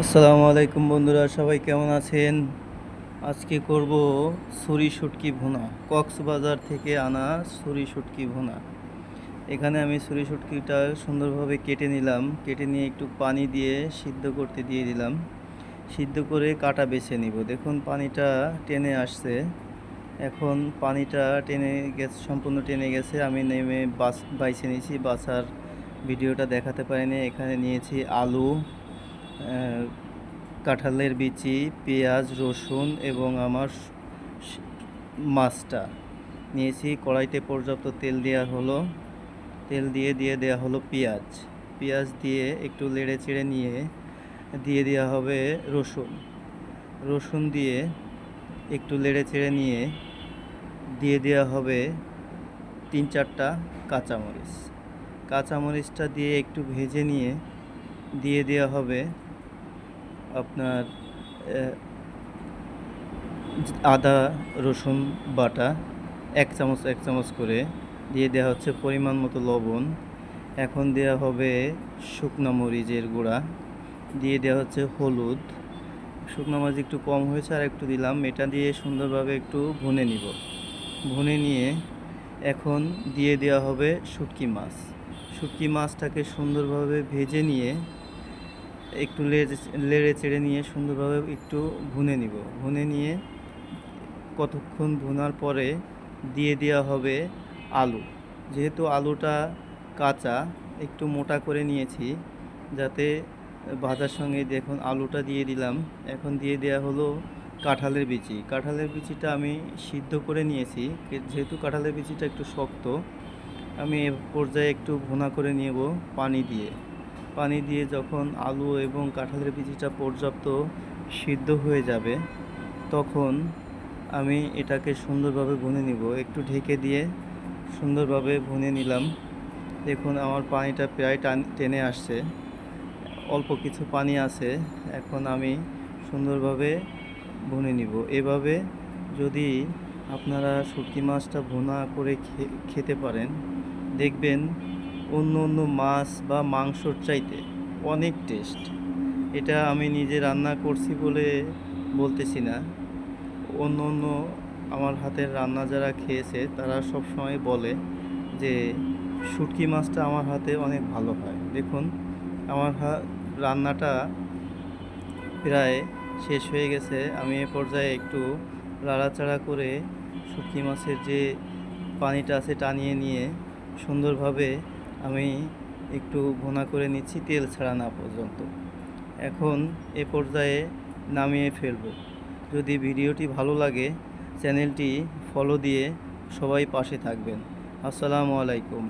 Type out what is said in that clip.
আসসালামু আলাইকুম বন্ধুরা, সবাই কেমন আছেন? আজকে করব ছুরি শুটকি ভুনা। কক্সবাজার থেকে আনা ছুরি শুটকি ভুনা। এখানে আমি ছুরি শুটকিটা সুন্দরভাবে কেটে নিলাম। কেটে নিয়ে একটু পানি দিয়ে সিদ্ধ করতে দিয়ে দিলাম। সিদ্ধ করে কাটা বেছে নিব। দেখুন পানিটা টেনে আসছে। এখন পানিটা টেনে গেছে, সম্পূর্ণ টেনে গেছে। আমি নেমে বাইছে নিয়েছি। বাছার ভিডিওটা দেখাতে পারিনি। এখানে নিয়েছি আলু, কাঁঠালের বিচি, পেঁয়াজ, রসুন এবং আমার মাছটা নিয়েছি। কড়াইতে পর্যাপ্ত তেল দেওয়া হলো। তেল দিয়ে দেওয়া হলো পেঁয়াজ। পেঁয়াজ দিয়ে একটু নেড়ে চেড়ে নিয়ে দিয়ে দেওয়া হবে রসুন। রসুন দিয়ে একটু নেড়ে চেড়ে নিয়ে দিয়ে দেওয়া হবে 3-4টা কাঁচামরিচ। কাঁচামরিচটা দিয়ে একটু ভেজে নিয়ে দিয়ে দেওয়া হবে আপনার আদা রসুন বাটা 1 চামচ করে। দিয়ে দেওয়া হচ্ছে পরিমাণ মতো লবণ। এখন দেওয়া হবে শুকনো মরিচের গুঁড়া। দিয়ে দেওয়া হচ্ছে হলুদ। শুকনো মরিচ একটু কম হয়েছে, আর একটু দিলাম। এটা দিয়ে সুন্দরভাবে একটু ভুনে নিব। ভুনে নিয়ে এখন দিয়ে দেওয়া হবে শুটকি মাছ। শুটকি মাছটাকে সুন্দরভাবে ভেজে নিয়ে একটু নেড়ে চেড়ে নিয়ে সুন্দরভাবে একটু ভুনে নিব। ভুনে নিয়ে কতক্ষণ ভুনার পরে দিয়ে দেওয়া হবে আলু। যেহেতু আলুটা কাঁচা, একটু মোটা করে নিয়েছি যাতে ভাজার সঙ্গে। দেখুন আলুটা দিয়ে দিলাম। এখন দিয়ে দেওয়া হলো কাঁঠালের বিচি। কাঁঠালের বিচিটা আমি সিদ্ধ করে নিয়েছি। যেহেতু কাঁঠালের বিচিটা একটু শক্ত, আমি এ পর্যায়ে একটু ভুনা করে নেব পানি দিয়ে। পানি দিয়ে যখন আলু এবং কাঁঠালের বিচিটা পর্যাপ্ত সিদ্ধ হয়ে যাবে, তখন আমি এটাকে সুন্দরভাবে ভুনে নিব। একটু ঢেকে দিয়ে সুন্দরভাবে ভুনে নিলাম। দেখুন আমার পানিটা প্রায় টেনে আসছে, অল্প কিছু পানি আছে। এখন আমি সুন্দরভাবে ভুনে নিব। এভাবে যদি আপনারা শুটকি মাছটা ভুনা করে খেতে পারেন, দেখবেন অন্য অন্য মাছ বা মাংসর চাইতে অনেক টেস্ট। এটা আমি নিজে রান্না করছি বলে বলতেছি না। অন্য অন্য আমার হাতের রান্না যারা খেয়েছে তারা সব সময় বলে যে শুটকি মাছটা আমার হাতে অনেক ভালো হয়। দেখুন আমার রান্নাটা প্রায় শেষ হয়ে গেছে। আমি এ পর্যায়ে একটু লাড়াচাড়া করে শুটকি মাছের যে পানিটা আছে টানিয়ে নিয়ে সুন্দরভাবে আমি একটু ভুনা করে নিচ্ছি, তেল ছাড়া না পর্যন্ত। এখন এ পর্যায়ে নামিয়ে ফেলব। যদি ভিডিওটি ভালো লাগে চ্যানেলটি ফলো দিয়ে সবাই পাশে থাকবেন। আসসালামু আলাইকুম।